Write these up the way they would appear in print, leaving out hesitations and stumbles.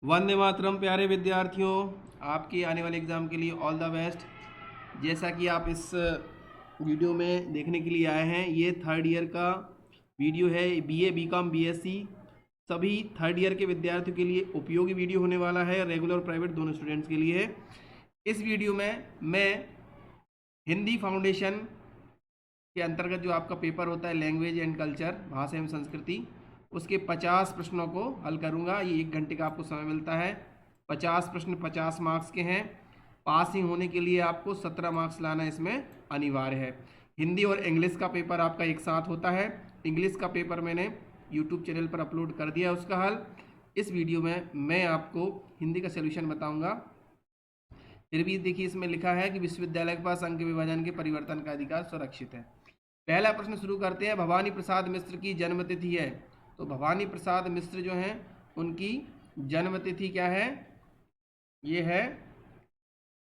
वंदे मातरम। प्यारे विद्यार्थियों, आपके आने वाले एग्ज़ाम के लिए ऑल द बेस्ट। जैसा कि आप इस वीडियो में देखने के लिए आए हैं, ये थर्ड ईयर का वीडियो है। बीए, बीकॉम, बीएससी सभी थर्ड ईयर के विद्यार्थियों के लिए उपयोगी वीडियो होने वाला है। रेगुलर और प्राइवेट दोनों स्टूडेंट्स के लिए है। इस वीडियो में मैं हिंदी फाउंडेशन के अंतर्गत जो आपका पेपर होता है लैंग्वेज एंड कल्चर, भाषा एवं संस्कृति, उसके 50 प्रश्नों को हल करूंगा। ये 1 घंटे का आपको समय मिलता है। 50 प्रश्न 50 मार्क्स के हैं। पासिंग होने के लिए आपको 17 मार्क्स लाना इसमें अनिवार्य है। हिंदी और इंग्लिश का पेपर आपका एक साथ होता है। इंग्लिश का पेपर मैंने यूट्यूब चैनल पर अपलोड कर दिया उसका हल। इस वीडियो में मैं आपको हिंदी का सोल्यूशन बताऊंगा। फिर भी देखिए, इसमें लिखा है कि विश्वविद्यालय के पास अंक विभाजन के परिवर्तन का अधिकार सुरक्षित है। पहला प्रश्न शुरू करते हैं। भवानी प्रसाद मिश्र की जन्म तिथि है। तो भवानी प्रसाद मिश्र जो हैं उनकी जन्म तिथि क्या है? ये है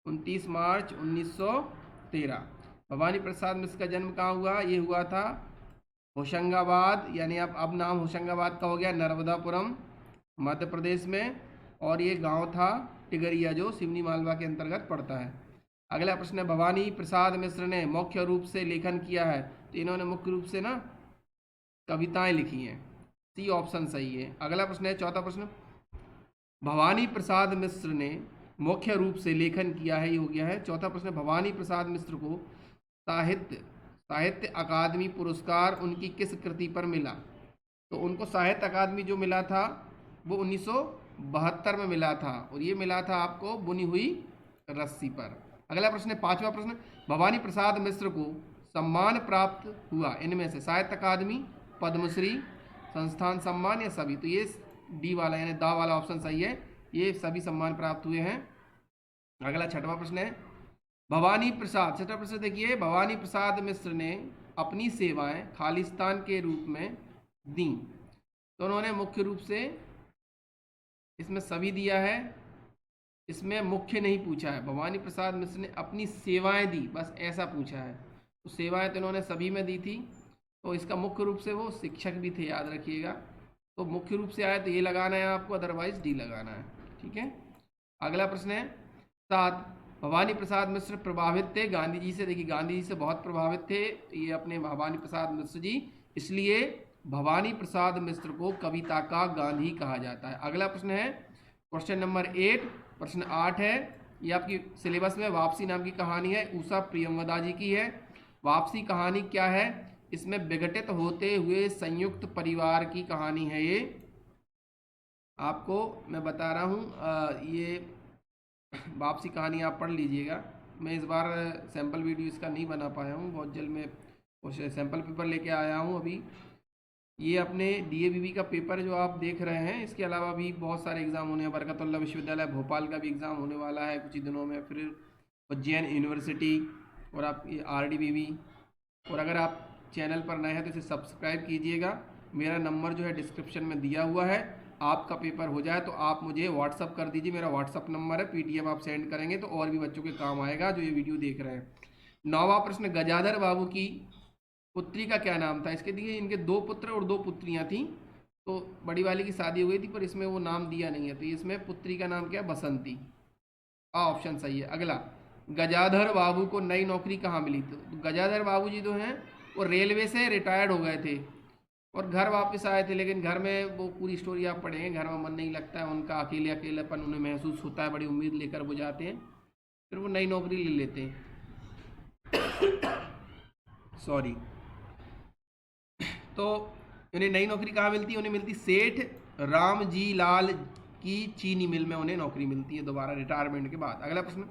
29 मार्च 1913। भवानी प्रसाद मिश्र का जन्म कहाँ हुआ? ये हुआ था होशंगाबाद, यानी अब नाम होशंगाबाद का हो गया, नर्मदापुरम, मध्य प्रदेश में। और ये गांव था टिगरिया, जो सिवनी मालवा के अंतर्गत पड़ता है। अगला प्रश्न है, भवानी प्रसाद मिश्र ने मुख्य रूप से लेखन किया है। तो इन्होंने मुख्य रूप से ना कविताएं लिखी हैं। सी ऑप्शन सही है। अगला प्रश्न है, चौथा प्रश्न, भवानी प्रसाद मिश्र ने मुख्य रूप से लेखन किया है। ये हो गया है चौथा प्रश्न। भवानी प्रसाद मिश्र को साहित्य साहित्य अकादमी पुरस्कार उनकी किस कृति पर मिला? तो उनको साहित्य अकादमी जो मिला था वो 1972 में मिला था, और ये मिला था आपको बुनी हुई रस्सी पर। अगला प्रश्न है, पांचवा प्रश्न, भवानी प्रसाद मिश्र को सम्मान प्राप्त हुआ इनमें से साहित्य अकादमी, पद्मश्री, संस्थान सम्मान या सभी? तो ये डी वाला यानी दा वाला ऑप्शन सही है। ये सभी सम्मान प्राप्त हुए हैं। अगला छठवां प्रश्न है, भवानी प्रसाद, छठा प्रश्न देखिए, भवानी प्रसाद मिश्र ने अपनी सेवाएं खालिस्तान के रूप में दी। तो उन्होंने मुख्य रूप से, इसमें सभी दिया है, इसमें मुख्य नहीं पूछा है। भवानी प्रसाद मिश्र ने अपनी सेवाएं दी, बस ऐसा पूछा है। तो सेवाएं तो इन्होंने सभी में दी थी। तो इसका मुख्य रूप से वो शिक्षक भी थे, याद रखिएगा। तो मुख्य रूप से आए तो ये लगाना है आपको, अदरवाइज डी लगाना है। ठीक है। अगला प्रश्न है 7, भवानी प्रसाद मिश्र प्रभावित थे गांधी जी से। देखिए, गांधी जी से बहुत प्रभावित थे ये अपने भवानी प्रसाद मिश्र जी, इसलिए भवानी प्रसाद मिश्र को कविता का गांधी कहा जाता है। अगला प्रश्न है क्वेश्चन नंबर 8, प्रश्न 8 है, ये आपकी सिलेबस में वापसी नाम की कहानी है, उषा प्रियंवदा जी की है। वापसी कहानी क्या है? इसमें विघटित होते हुए संयुक्त परिवार की कहानी है। ये आपको मैं बता रहा हूँ। ये वापसी कहानी आप पढ़ लीजिएगा। मैं इस बार सैम्पल वीडियो इसका नहीं बना पाया हूँ, बहुत जल्द मैं उस सैम्पल पेपर लेके आया हूँ अभी। ये अपने डीएवीबी का पेपर जो आप देख रहे हैं, इसके अलावा भी बहुत सारे एग्ज़ाम होने हैं। बरकतुल्लाह विश्वविद्यालय भोपाल का भी एग्ज़ाम होने वाला है कुछ ही दिनों में, फिर उज्जैन यूनिवर्सिटी, और आप ये आरडीबीबी। और अगर आप चैनल पर नए हैं तो इसे सब्सक्राइब कीजिएगा। मेरा नंबर जो है डिस्क्रिप्शन में दिया हुआ है। आपका पेपर हो जाए तो आप मुझे व्हाट्सअप कर दीजिए, मेरा व्हाट्सअप नंबर है। पीडीएफ आप सेंड करेंगे तो और भी बच्चों के काम आएगा जो ये वीडियो देख रहे हैं। 9वां प्रश्न, गजाधर बाबू की पुत्री का क्या नाम था? इसके दिए इनके 2 पुत्र और 2 पुत्रियां थीं। तो बड़ी वाली की शादी हो गई थी, पर इसमें वो नाम दिया नहीं है। तो इसमें पुत्री का नाम क्या है? बसंती। ऑप्शन सही है। अगला, गजाधर बाबू को नई नौकरी कहाँ मिली? तो गजाधर बाबू जी जो हैं वो रेलवे से रिटायर्ड हो गए थे और घर वापस आए थे, लेकिन घर में वो पूरी स्टोरी आप पढ़ेंगे, घर में मन नहीं लगता है उनका, अकेले अकेलापन उन्हें महसूस होता है, बड़ी उम्मीद लेकर वो जाते हैं, फिर वो नई नौकरी ले लेते हैं। सॉरी। तो उन्हें नई नौकरी कहाँ मिलती है? उन्हें मिलती सेठ रामजी लाल की चीनी मिल में उन्हें नौकरी मिलती है दोबारा रिटायरमेंट के बाद। अगला प्रश्न,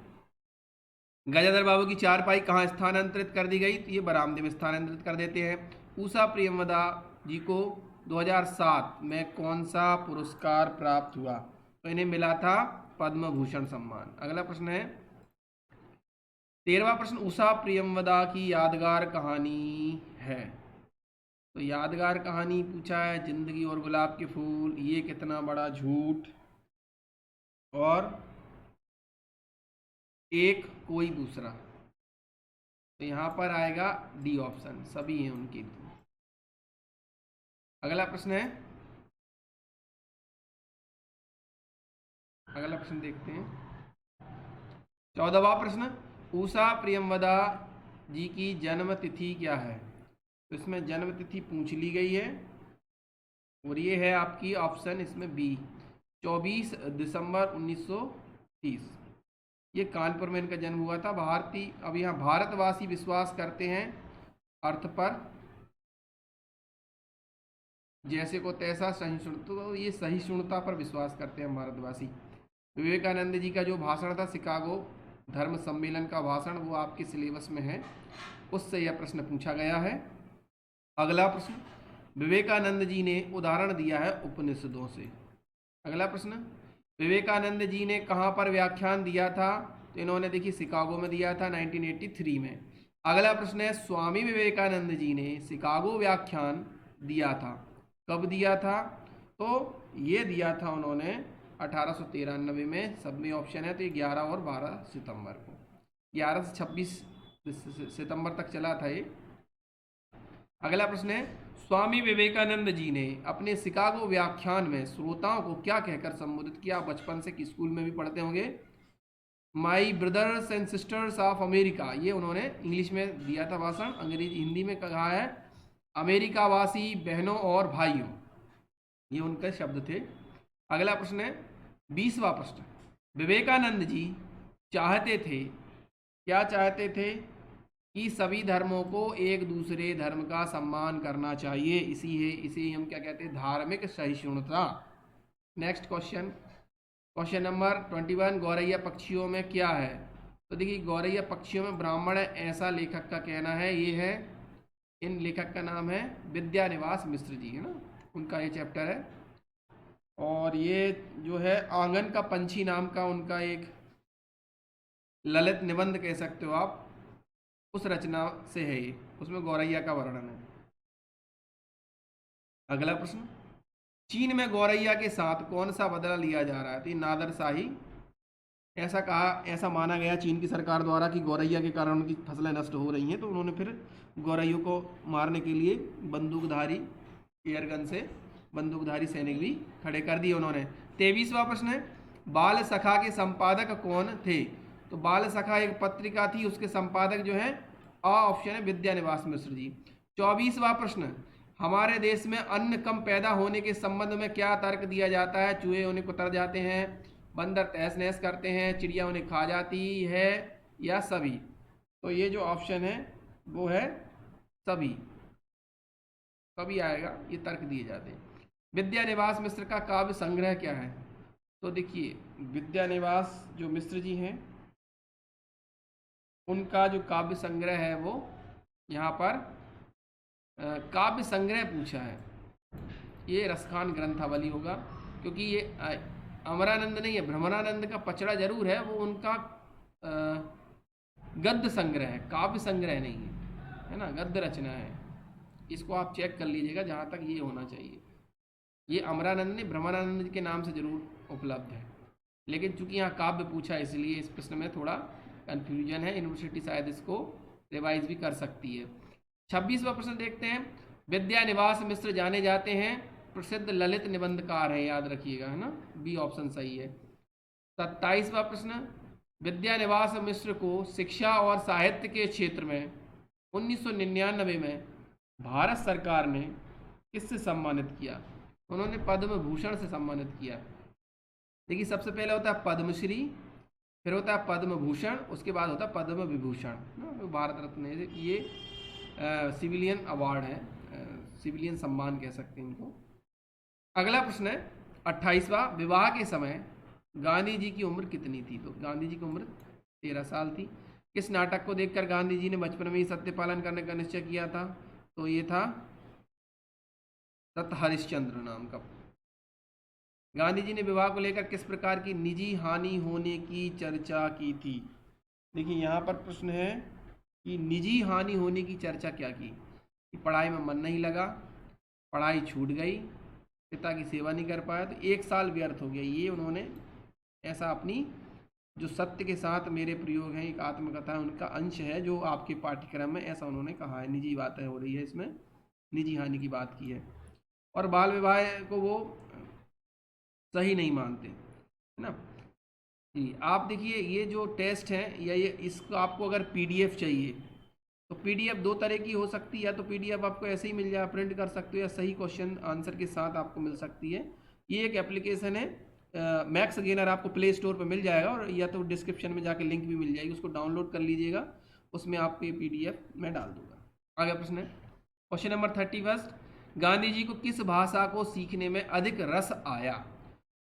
गजाधर बाबू की चारपाई कहाँ स्थानांतरित कर दी गई? तो ये बरामदे में स्थानांतरित कर देते हैं। उषा प्रियंवदा जी को 2007 में कौन सा पुरस्कार प्राप्त हुआ? तो इन्हें मिला था पद्म भूषण सम्मान। अगला प्रश्न है 13वां प्रश्न, उषा प्रियंवदा की यादगार कहानी है। तो यादगार कहानी पूछा है, जिंदगी और गुलाब के फूल, ये कितना बड़ा झूठ, और एक कोई दूसरा। तो यहाँ पर आएगा डी ऑप्शन, सभी हैं उनकी। अगला प्रश्न है अगला प्रश्न देखते हैं। 14वां प्रश्न, उषा प्रियंवदा जी की जन्म तिथि क्या है? तो इसमें जन्म तिथि पूछ ली गई है और ये है आपकी ऑप्शन इसमें बी, 24 दिसंबर 1930। ये कानपुर में इनका जन्म हुआ था। भारतीय, अब यहाँ भारतवासी विश्वास करते हैं अर्थ पर जैसे को तैसा सहिष्णुता, तो ये सहिष्णुता पर विश्वास करते हैं भारतवासी। विवेकानंद जी का जो भाषण था शिकागो धर्म सम्मेलन का भाषण, वो आपके सिलेबस में है, उससे यह प्रश्न पूछा गया है। अगला प्रश्न, विवेकानंद जी ने उदाहरण दिया है उपनिषदों से। अगला प्रश्न, विवेकानंद जी ने कहाँ पर व्याख्यान दिया था? तो इन्होंने देखिए शिकागो में दिया था 1983 में। अगला प्रश्न है, स्वामी विवेकानंद जी ने शिकागो व्याख्यान दिया था, कब दिया था? तो ये दिया था उन्होंने 1893 में। सब में ऑप्शन है, तो ये 11 और 12 सितंबर को, 11 से 26 सितंबर तक चला था ये। अगला प्रश्न है, स्वामी विवेकानंद जी ने अपने शिकागो व्याख्यान में श्रोताओं को क्या कहकर संबोधित किया? बचपन से स्कूल में भी पढ़ते होंगे। My brothers and sisters of America, ये उन्होंने इंग्लिश में दिया था भाषण। अंग्रेजी हिंदी में कहा है अमेरिकावासी बहनों और भाइयों, ये उनके शब्द थे। अगला प्रश्न है 20वां प्रश्न, विवेकानंद जी चाहते थे, क्या चाहते थे? कि सभी धर्मों को एक दूसरे धर्म का सम्मान करना चाहिए। इसी हम क्या कहते हैं? धार्मिक सहिष्णुता। नेक्स्ट क्वेश्चन, क्वेश्चन नंबर 21, गौरैया पक्षियों में क्या है? तो देखिए गौरैया पक्षियों में ब्राह्मण है, ऐसा लेखक का कहना है। ये है, इन लेखक का नाम है विद्यानिवास मिश्र जी, है ना, उनका ये चैप्टर है। और ये जो है आंगन का पंछी नाम का उनका एक ललित निबंध कह सकते हो आप, उस रचना से है ये, उसमें गौरैया का वर्णन है। अगला प्रश्न, चीन में गौरैया के साथ कौन सा बदला लिया जा रहा है? तो नादरशाही, ऐसा माना गया चीन की सरकार द्वारा कि गौरैया के कारण उनकी फसलें नष्ट हो रही हैं, तो उन्होंने फिर गौरैयों को मारने के लिए बंदूकधारी, एयरगन से बंदूकधारी सैनिक भी खड़े कर दिए उन्होंने। 23वां प्रश्न है, बाल सखा के संपादक कौन थे? तो बाल सखा एक पत्रिका थी, उसके संपादक जो है ऑप्शन है विद्यानिवास मिश्र जी। 24वां प्रश्न, हमारे देश में अन्न कम पैदा होने के संबंध में क्या तर्क दिया जाता है? चूहे उन्हें कुतर जाते हैं, बंदर तहस नहस करते हैं, चिड़िया उन्हें खा जाती है, या सभी? तो ये जो ऑप्शन है वो है सभी, सभी आएगा, ये तर्क दिए जाते हैं। विद्यानिवास मिश्र का काव्य संग्रह क्या है? तो देखिए विद्यानिवास जो मिश्र जी हैं, उनका जो काव्य संग्रह है वो यहाँ पर काव्य संग्रह पूछा है, ये रसखान ग्रंथावली होगा, क्योंकि ये अमरानंद नहीं है, भ्रमरानंद का पचड़ा जरूर है, वो उनका गद्य संग्रह है, काव्य संग्रह नहीं है ना, गद्य रचना है। इसको आप चेक कर लीजिएगा, जहाँ तक ये होना चाहिए। ये अमरानंद ने भ्रमरानंद के नाम से जरूर उपलब्ध है, लेकिन चूंकि यहाँ काव्य पूछा है इसलिए इस प्रश्न में थोड़ा कन्फ्यूजन है। यूनिवर्सिटी शायद इसको रिवाइज भी कर सकती है। 26वां प्रश्न देखते हैं, विद्यानिवास मिश्र जाने जाते हैं प्रसिद्ध ललित निबंधकार हैं, याद रखिएगा, है ना, बी ऑप्शन सही है। 27वां प्रश्न, विद्यानिवास मिश्र को शिक्षा और साहित्य के क्षेत्र में 1999 में भारत सरकार ने किससे सम्मानित किया? उन्होंने पद्म भूषण से सम्मानित किया। देखिए सबसे पहले होता है पद्मश्री, फिर होता है पद्म भूषण, उसके बाद होता है पद्म विभूषण, भारत रत्न है ये, सिविलियन अवार्ड है, सिविलियन सम्मान कह सकते हैं इनको। अगला प्रश्न है 28वां, विवाह के समय गांधी जी की उम्र कितनी थी? तो गांधी जी की उम्र 13 साल थी। किस नाटक को देखकर गांधी जी ने बचपन में ही सत्य पालन करने का निश्चय किया था? तो ये था तत् हरिश्चंद्र नाम का। गांधी जी ने विवाह को लेकर किस प्रकार की निजी हानि होने की चर्चा की थी? देखिए यहाँ पर प्रश्न है कि निजी हानि होने की चर्चा क्या की? कि पढ़ाई में मन नहीं लगा, पढ़ाई छूट गई, पिता की सेवा नहीं कर पाया, तो 1 साल व्यर्थ हो गया। ये उन्होंने ऐसा अपनी जो सत्य के साथ मेरे प्रयोग हैं, एक आत्मकथा है, उनका अंश है जो आपके पाठ्यक्रम में, ऐसा उन्होंने कहा है। निजी बातें हो रही है इसमें, निजी हानि की बात की है। और बाल विवाह को वो सही नहीं मानते, है ना। जी, आप देखिए ये जो टेस्ट है या ये इसको आपको अगर पीडीएफ चाहिए तो पीडीएफ दो तरह की हो सकती है, या तो पीडीएफ आपको ऐसे ही मिल जाए, प्रिंट कर सकते हो, या सही क्वेश्चन आंसर के साथ आपको मिल सकती है। ये एक एप्लीकेशन है मैक्स गेनर, आपको प्ले स्टोर पर मिल जाएगा, और या तो डिस्क्रिप्शन में जाके लिंक भी मिल जाएगी, उसको डाउनलोड कर लीजिएगा, उसमें आपको ये पीडीएफ मैं डाल दूंगा। आगे प्रश्न है, क्वेश्चन नंबर 31, गांधी जी को किस भाषा को सीखने में अधिक रस आया?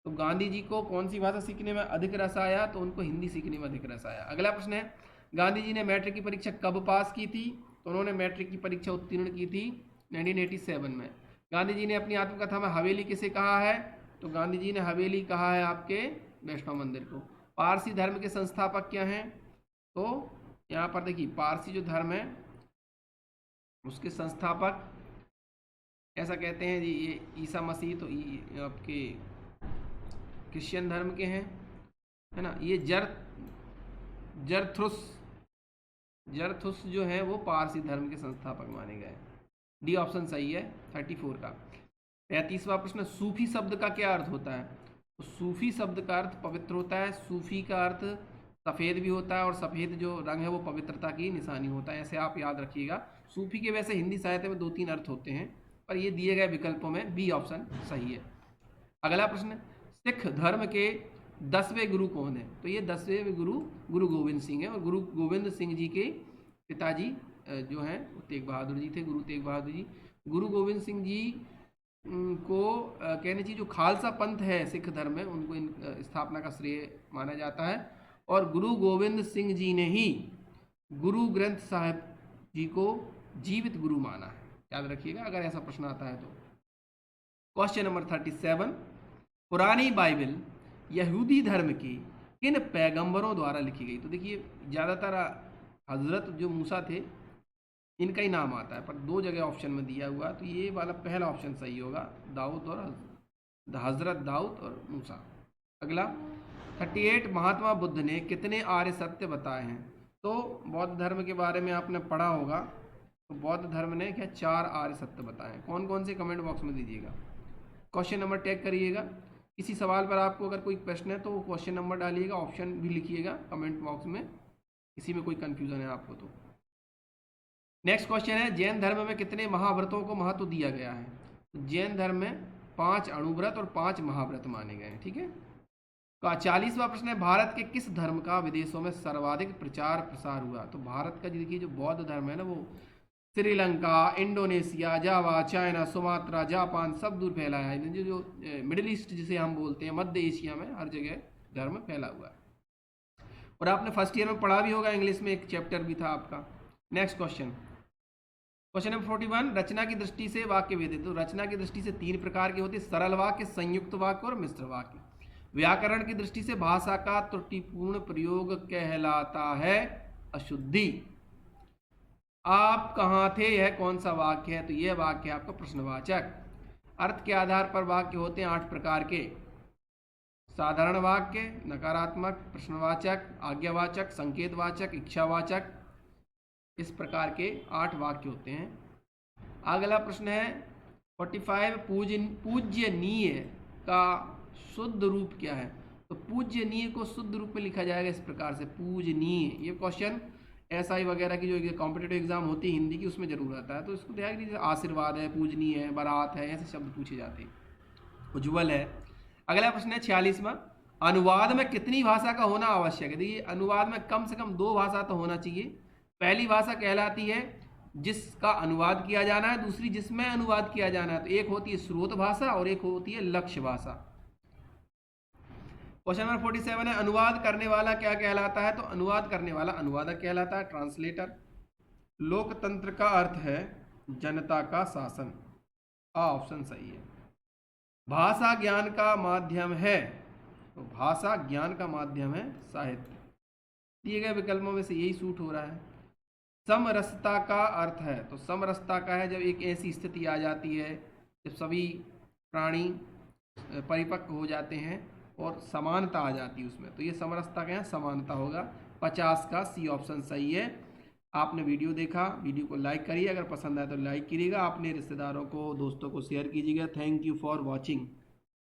तो गांधी जी को कौन सी भाषा सीखने में अधिक रस आया? तो उनको हिंदी सीखने में अधिक रस आया। अगला प्रश्न है, गांधी जी ने मैट्रिक की परीक्षा कब पास की थी? तो उन्होंने मैट्रिक की परीक्षा उत्तीर्ण की थी 1987 में। गांधी जी ने अपनी आत्मकथा में हवेली किसे कहा है? तो गांधी जी ने हवेली कहा है आपके वैष्णव मंदिर को। पारसी धर्म के संस्थापक क्या हैं? तो यहाँ पर देखिए पारसी जो धर्म है उसके संस्थापक ऐसा कहते हैं जी, ये ईसा मसीह तो आपके क्रिश्चियन धर्म के हैं, है ना। ये जरथुस जो है वो पारसी धर्म के संस्थापक माने गए। डी ऑप्शन सही है 34 का। 35वां प्रश्न, सूफी शब्द का क्या अर्थ होता है? तो सूफी शब्द का अर्थ पवित्र होता है। सूफी का अर्थ सफ़ेद भी होता है, और सफ़ेद जो रंग है वो पवित्रता की निशानी होता है, ऐसे आप याद रखिएगा। सूफी के वैसे हिंदी साहित्य में 2-3 अर्थ होते हैं, पर ये दिए गए विकल्पों में बी ऑप्शन सही है। अगला प्रश्न, सिख धर्म के 10वें गुरु कौन है? तो ये 10वें गुरु गोविंद सिंह है, और गुरु गोविंद सिंह जी के पिताजी जो हैं वो तेग बहादुर जी थे, गुरु तेग बहादुर जी। गुरु गोविंद सिंह जी को कहने चाहिए जो खालसा पंथ है सिख धर्म में, उनको स्थापना का श्रेय माना जाता है, और गुरु गोविंद सिंह जी ने ही गुरु ग्रंथ साहिब जी को जीवित गुरु माना है, याद रखिएगा अगर ऐसा प्रश्न आता है तो। क्वेश्चन नंबर 37, पुरानी बाइबल यहूदी धर्म के किन पैगंबरों द्वारा लिखी गई? तो देखिए ज़्यादातर हजरत जो मूसा थे इनका ही नाम आता है, पर 2 जगह ऑप्शन में दिया हुआ, तो ये वाला पहला ऑप्शन सही होगा, दाऊद और हजरत दाऊद और मूसा। अगला 38, महात्मा बुद्ध ने कितने आर्य सत्य बताए हैं? तो बौद्ध धर्म के बारे में आपने पढ़ा होगा, तो बौद्ध धर्म ने क्या 4 आर्य सत्य बताए हैं। कौन कौन से कमेंट बॉक्स में दीजिएगा, क्वेश्चन नंबर टैग करिएगा। किसी सवाल पर आपको अगर कोई प्रश्न है तो वो क्वेश्चन नंबर डालिएगा, ऑप्शन भी लिखिएगा कमेंट बॉक्स में, किसी में कोई कन्फ्यूज़न है आपको तो। नेक्स्ट क्वेश्चन है, जैन धर्म में कितने महाव्रतों को महत्व दिया गया है? तो जैन धर्म में 5 अणुव्रत और 5 महाव्रत माने गए हैं, ठीक है। का 40वां प्रश्न है, भारत के किस धर्म का विदेशों में सर्वाधिक प्रचार प्रसार हुआ? तो भारत का देखिए जो बौद्ध धर्म है ना, वो श्रीलंका, इंडोनेशिया, जावा, चाइना, सुमात्रा, जापान सब दूर फैला है। जो मिडिल ईस्ट जिसे हम बोलते हैं, मध्य एशिया में हर जगह धर्म फैला हुआ है। और आपने फर्स्ट ईयर में पढ़ा भी होगा, इंग्लिश में एक चैप्टर भी था आपका। नेक्स्ट क्वेश्चन, क्वेश्चन नंबर 41, रचना की दृष्टि से वाक्य भेद। तो रचना की दृष्टि से 3 प्रकार के होते हैं, सरल वाक्य, संयुक्त वाक्य और मिश्र वाक्य। व्याकरण की दृष्टि से भाषा का त्रुटिपूर्ण प्रयोग कहलाता है अशुद्धि। आप कहाँ थे, यह कौन सा वाक्य है? तो यह वाक्य है आपका प्रश्नवाचक। अर्थ के आधार पर वाक्य होते हैं 8 प्रकार के, साधारण वाक्य, नकारात्मक, प्रश्नवाचक, आज्ञावाचक, संकेतवाचक, इच्छावाचक, इस प्रकार के 8 वाक्य होते हैं। अगला प्रश्न है 45, पूज्यनीय का शुद्ध रूप क्या है? तो पूज्यनीय को शुद्ध रूप में लिखा जाएगा इस प्रकार से, पूजनीय। ये क्वेश्चन एसआई वगैरह की जो कॉम्पिटेटिव एग्जाम होती है हिंदी की, उसमें जरूर आता है, तो इसको ध्यान दीजिए। आशीर्वाद है, पूजनीय है, बारात है, ऐसे शब्द पूछे जाते हैं। उज्ज्वल है। अगला प्रश्न है 46वां, अनुवाद में कितनी भाषा का होना आवश्यक है? देखिए अनुवाद में कम से कम 2 भाषा तो होना चाहिए। पहली भाषा कहलाती है जिसका अनुवाद किया जाना है, दूसरी जिसमें अनुवाद किया जाना है। तो एक होती है स्रोत भाषा और एक होती है लक्ष्य भाषा। क्वेश्चन नंबर 47 है, अनुवाद करने वाला क्या कहलाता है? तो अनुवाद करने वाला अनुवादक कहलाता है, ट्रांसलेटर। लोकतंत्र का अर्थ है जनता का शासन, ऑप्शन सही है। भाषा ज्ञान का माध्यम है, तो भाषा ज्ञान का माध्यम है साहित्य। दिए गए विकल्पों में से यही सूट हो रहा है। समरसता का अर्थ है, तो समरसता का है जब एक ऐसी स्थिति आ जाती है जब सभी प्राणी परिपक्व हो जाते हैं और समानता आ जाती है उसमें, तो ये समरसता का है, समानता होगा। 50 का सी ऑप्शन सही है। आपने वीडियो देखा, वीडियो को लाइक करिए, अगर पसंद आए तो लाइक करिएगा, अपने रिश्तेदारों को दोस्तों को शेयर कीजिएगा। Thank you for watching.